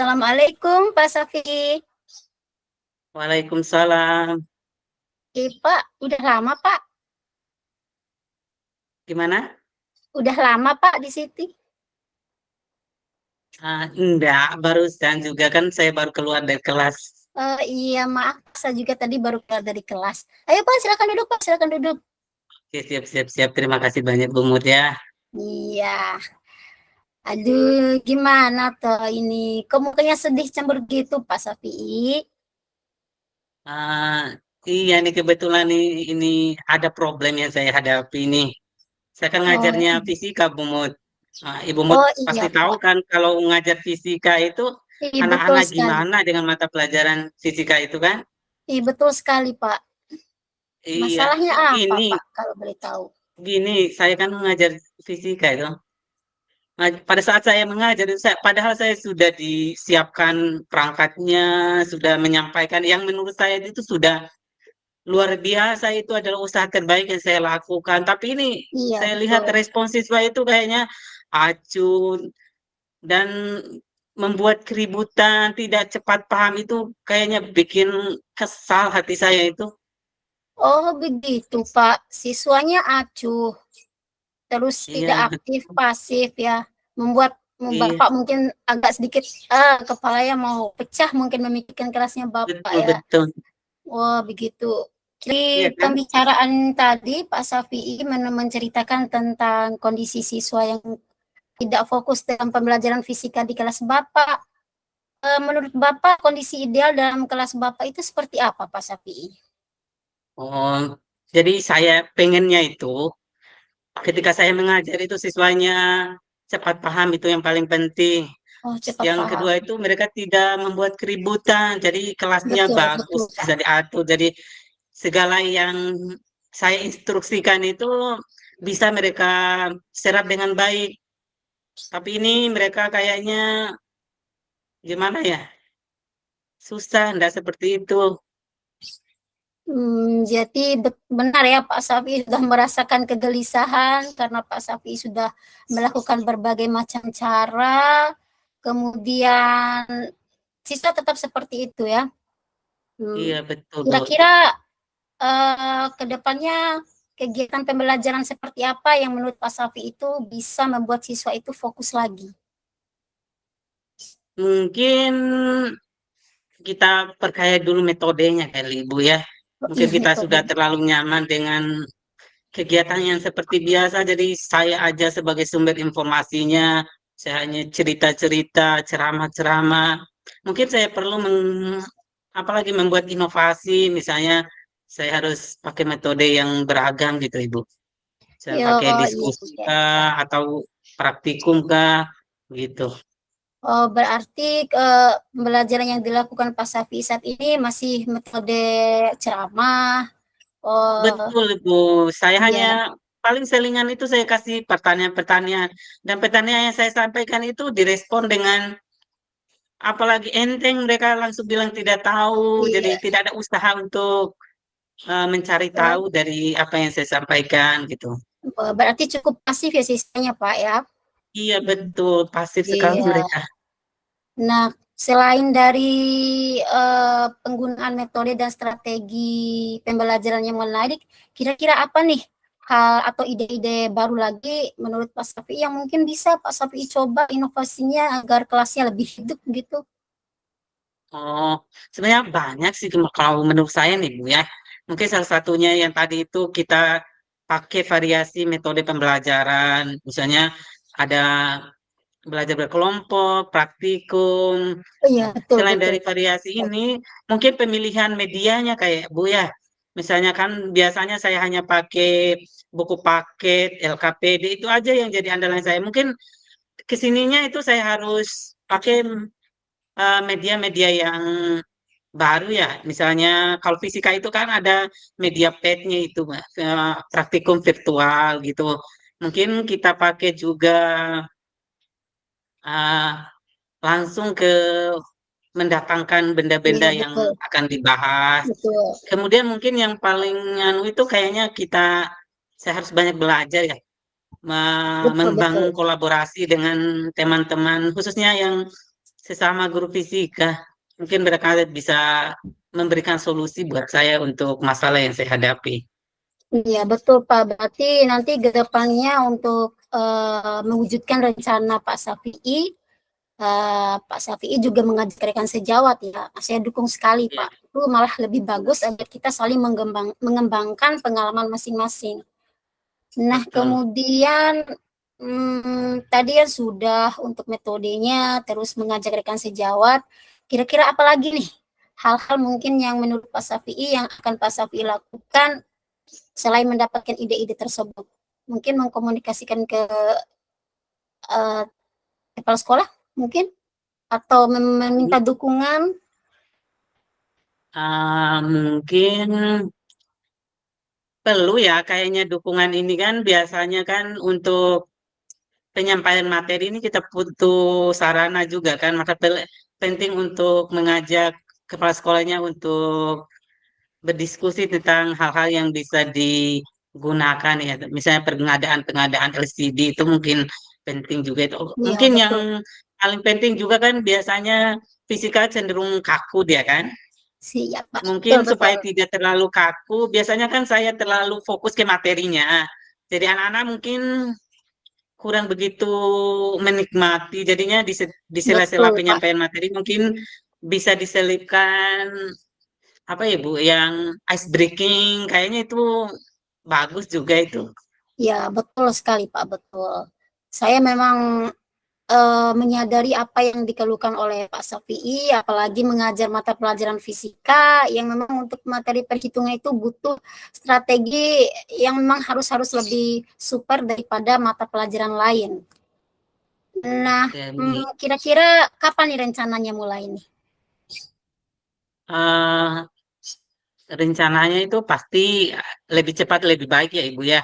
Assalamualaikum Pak Safi. Waalaikumsalam. Pak, udah lama Pak? Gimana? Udah lama Pak di Siti? Enggak, barusan juga kan saya baru keluar dari kelas. Iya maaf, saya juga tadi baru keluar dari kelas. Ayo Pak, silakan duduk Pak, silakan duduk. Oke, siap, siap, siap. Terima kasih banyak Bu Mut ya. Iya, aduh gimana tuh ini? Kok mukanya sedih cembur gitu Pak Safi? Ah, iya nih kebetulan ini ada problem yang saya hadapi nih. Saya kan Oh, ngajarnya fisika Bu Mut. Ibu Mut oh iya pasti tahu Pak. kan kalau ngajar fisika itu Iya betul anak-anak sekali. gimana dengan mata pelajaran fisika itu kan? Iya betul sekali Pak. Iya, Masalahnya apa gini, Pak kalau boleh tahu? gini, saya kan mengajar fisika itu. Nah, pada saat saya mengajar, padahal saya sudah disiapkan perangkatnya, sudah menyampaikan yang menurut saya itu sudah luar biasa, itu adalah usaha terbaik yang saya lakukan. Tapi ini Iya saya lihat betul. respon siswa itu kayaknya acuh dan membuat keributan, tidak cepat paham itu kayaknya bikin kesal hati saya itu. Oh begitu Pak, siswanya acuh. Terus tidak Iya, aktif, betul. pasif ya, membuat Iya, Bapak mungkin agak sedikit kepalanya mau pecah mungkin memikirkan kerasnya Bapak betul, ya. betul. Wah, begitu. Iya Di kan? pembicaraan tadi Pak Safi'i menceritakan tentang kondisi siswa yang tidak fokus dalam pembelajaran fisika di kelas Bapak. Menurut Bapak kondisi ideal dalam kelas Bapak itu seperti apa Pak Safi'i? Oh, jadi saya pengennya itu ketika saya mengajar itu siswanya cepat paham itu yang paling penting. Oh, cepat Yang paham. kedua itu mereka tidak membuat keributan, jadi kelasnya Betul, bagus, betul Pak. bisa diatur. Jadi segala yang saya instruksikan itu bisa mereka serap dengan baik. Tapi ini mereka kayaknya gimana ya? Susah, enggak seperti itu. Jadi benar ya Pak Safi sudah merasakan kegelisahan karena Pak Safi sudah melakukan berbagai macam cara, kemudian siswa tetap seperti itu ya. Iya, Hmm, betul, Bu. Kira-kira ke depannya kegiatan pembelajaran seperti apa yang menurut Pak Safi itu bisa membuat siswa itu fokus lagi? Mungkin kita perkaya dulu metodenya kali, Ibu ya. Oh, Mungkin iya kita metode. sudah terlalu nyaman dengan kegiatan yang seperti biasa, jadi saya aja sebagai sumber informasinya, saya hanya cerita-cerita, ceramah-ceramah. Mungkin saya perlu apalagi membuat inovasi, misalnya saya harus pakai metode yang beragam gitu, Ibu. Saya Ya, pakai iya diskusi juga. kah, atau praktikum kah, gitu. Oh, berarti pembelajaran yang dilakukan Pak Safi saat ini masih metode ceramah. Oh, Betul, Bu. Saya hanya iya, paling selingan itu saya kasih pertanyaan-pertanyaan. Dan pertanyaan yang saya sampaikan itu direspon dengan apalagi enteng, mereka langsung bilang tidak tahu. Jadi iya. tidak ada usaha untuk mencari tahu Oh, dari apa yang saya sampaikan gitu. berarti cukup pasif ya sisanya, Pak ya. Iya, betul. Pasif sekali Iya. mereka. Nah, selain dari penggunaan metode dan strategi pembelajaran yang menarik, kira-kira apa nih hal atau ide-ide baru lagi menurut Pak Safi yang mungkin bisa Pak Safi coba inovasinya agar kelasnya lebih hidup gitu? Oh, sebenarnya banyak sih kalau menurut saya nih, Bu ya. Mungkin salah satunya yang tadi itu kita pakai variasi metode pembelajaran. Misalnya ada belajar berkelompok, praktikum. Oh iya, Nah, betul selain betul. dari variasi ini, mungkin pemilihan medianya kayak Bu ya. Misalnya kan biasanya saya hanya pakai buku paket, LKPD itu aja yang jadi andalan saya. Mungkin kesininya itu saya harus pakai media-media yang baru ya. Misalnya kalau fisika itu kan ada media padnya itu, Mbak. Praktikum virtual gitu. Mungkin kita pakai juga eh, langsung ke mendatangkan benda-benda Iya yang betul akan dibahas. betul Kemudian mungkin yang paling anu itu kayaknya saya harus banyak belajar ya, betul betul. membangun kolaborasi dengan teman-teman, khususnya yang sesama guru fisika. Mungkin mereka bisa memberikan solusi buat saya untuk masalah yang saya hadapi. Iya, betul Pak. Berarti nanti ke depannya untuk mewujudkan rencana Pak Safi'i, Pak Safi'i juga mengajak rekan sejawat ya. Saya dukung sekali Ya, Pak. Itu malah lebih bagus agar kita saling mengembangkan pengalaman masing-masing. Nah, betul. kemudian tadi ya sudah untuk metodenya, terus mengajak rekan sejawat. Kira-kira apa lagi nih? Hal-hal mungkin yang menurut Pak Safi'i yang akan Pak Safi'i lakukan selain mendapatkan ide-ide tersebut. Mungkin mengkomunikasikan ke uh, kepala sekolah mungkin atau meminta dukungan. Mungkin perlu ya kayaknya dukungan ini kan biasanya kan untuk penyampaian materi ini kita butuh sarana juga kan, maka penting untuk mengajak kepala sekolahnya untuk berdiskusi tentang hal-hal yang bisa digunakan ya. Misalnya pengadaan LCD itu mungkin penting juga itu. Iya, Mungkin yang betul. paling penting juga kan biasanya fisika cenderung kaku dia kan. Siap, Pak. Mungkin Betul, betul. supaya tidak terlalu kaku, biasanya kan saya terlalu fokus ke materinya. Jadi anak-anak mungkin kurang begitu menikmati. Jadinya di sela-sela Betul, Pak. penyampaian materi mungkin bisa diselipkan apa ya Bu, yang ice breaking kayaknya itu bagus juga itu. Ya, betul sekali, Pak. Betul. Saya memang menyadari apa yang dikeluhkan oleh Pak Safi'i, apalagi mengajar mata pelajaran fisika yang memang untuk materi perhitungan itu butuh strategi yang memang harus lebih super daripada mata pelajaran lain. Nah, Dan kira-kira kapan nih rencananya mulai nih? eh, rencananya itu pasti lebih cepat lebih baik ya Ibu ya.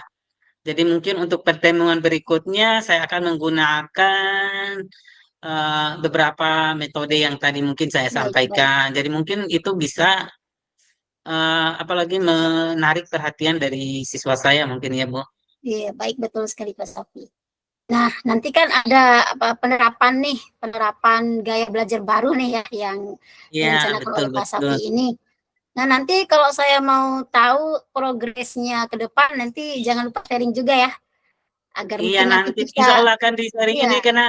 Jadi mungkin untuk pertemuan berikutnya saya akan menggunakan beberapa metode yang tadi mungkin saya Baik, baik. sampaikan. Jadi mungkin itu bisa apalagi menarik perhatian dari siswa saya mungkin ya Bu. Iya, baik betul sekali Pak Safi. Nah, nanti kan ada apa penerapan gaya belajar baru nih ya yang Ya, direncanakan betul oleh Pak betul. Safi ini. Nah, nanti kalau saya mau tahu progresnya ke depan, nanti jangan lupa sharing juga ya, agar Iya mungkin nanti nanti bisa, insya Allah akan di-sharing iya, ini karena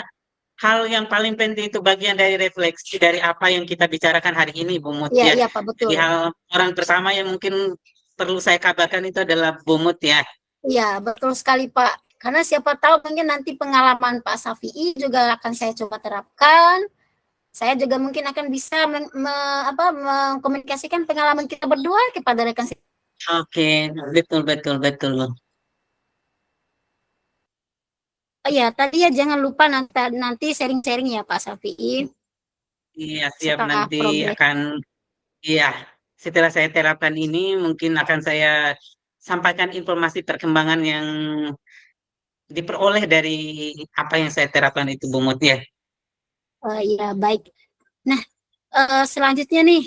hal yang paling penting itu bagian dari refleksi dari apa yang kita bicarakan hari ini, Bu Mut iya, ya. iya Pak, Jadi betul. hal orang pertama yang mungkin perlu saya kabarkan itu adalah Bu Mut ya. Iya, betul sekali Pak. Karena siapa tahu mungkin nanti pengalaman Pak Safi'i juga akan saya coba terapkan. Saya juga mungkin akan bisa mengkomunikasikan pengalaman kita berdua kepada rekan. Oke, betul betul betul. Bu. Oh ya, tadi ya jangan lupa nanti sharing-sharing ya Pak Safi'i Iya siap setelah nanti progres. akan iya setelah saya terapkan ini mungkin akan saya sampaikan informasi perkembangan yang diperoleh dari apa yang saya terapkan itu, Bu Mut ya. Ya baik. Nah, selanjutnya nih,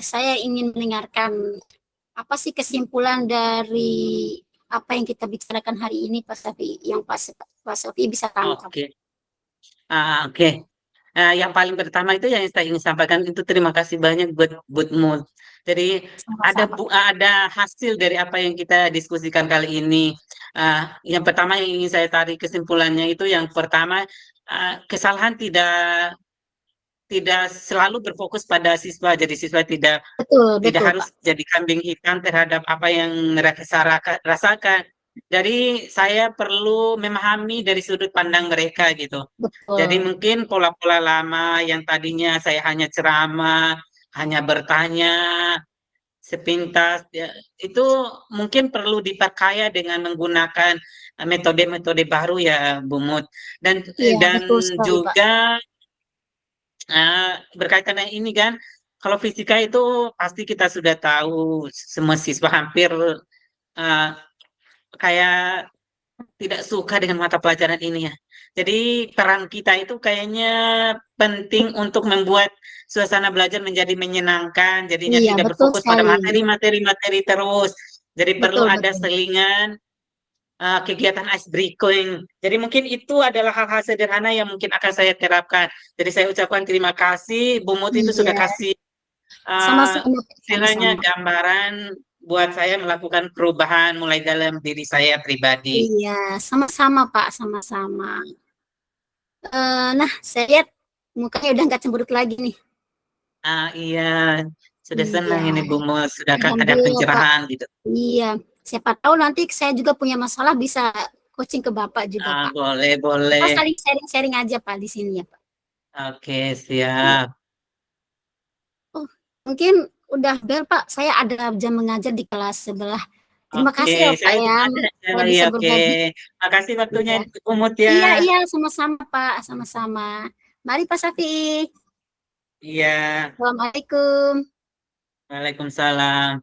saya ingin mendengarkan apa sih kesimpulan dari apa yang kita bicarakan hari ini Pak Safi'i, yang Pak Safi'i bisa tangkap. Oke. Oke. Yang paling pertama itu yang saya ingin sampaikan itu terima kasih banyak buat Mood. Jadi Sama-sama. ada hasil dari apa yang kita diskusikan kali ini. Yang pertama yang ingin saya tarik kesimpulannya itu yang pertama kesalahan tidak tidak selalu berfokus pada siswa. Jadi siswa tidak Betul, tidak betul harus Pak. jadi kambing hitam terhadap apa yang mereka rasakan. Jadi saya perlu memahami dari sudut pandang mereka gitu. Jadi Betul. mungkin pola-pola lama yang tadinya saya hanya ceramah, hanya bertanya sepintas, ya, itu mungkin perlu diperkaya dengan menggunakan metode-metode baru ya, Bu Mut. Dan Iya, dan betul sekali Pak. juga berkaitan dengan ini kan, kalau fisika itu pasti kita sudah tahu semua siswa hampir eh, kayak tidak suka dengan mata pelajaran ini ya. Jadi peran kita itu kayaknya penting untuk membuat suasana belajar menjadi menyenangkan, jadinya Iya, tidak betul berfokus pada sekali. materi terus. Jadi perlu Betul, ada betul. selingan kegiatan ice breaking. Jadi mungkin itu adalah hal-hal sederhana yang mungkin akan saya terapkan. Jadi saya ucapkan terima kasih, Bu Mut itu sudah Iya, kasih uh, sama-sama, istilahnya sama-sama. gambaran buat saya melakukan perubahan mulai dalam diri saya pribadi. Iya, sama-sama Pak, sama-sama. Nah, saya lihat mukanya udah nggak cemberut lagi nih. Iya, sudah Iya, senang ini Bu Mut, sudah kan ada alhamdulillah Pak. pencerahan gitu. Iya, siapa tahu nanti saya juga punya masalah bisa coaching ke Bapak juga Pak. Boleh, Kita boleh. saling sharing-sharing aja Pak di sini ya Pak. Oke, Iya. siap. Oh, mungkin udah bel Pak. Saya ada jam mengajar di kelas sebelah. Terima Oke, kasih ya Pak saya ya. juga ada jam Saya lagi. bisa Oke, berbagi. makasih waktunya Iya, Bu Mut ya. iya, iya, sama-sama Pak, sama-sama. Mari Pak Safi. Iya, Assalamualaikum. Waalaikumsalam.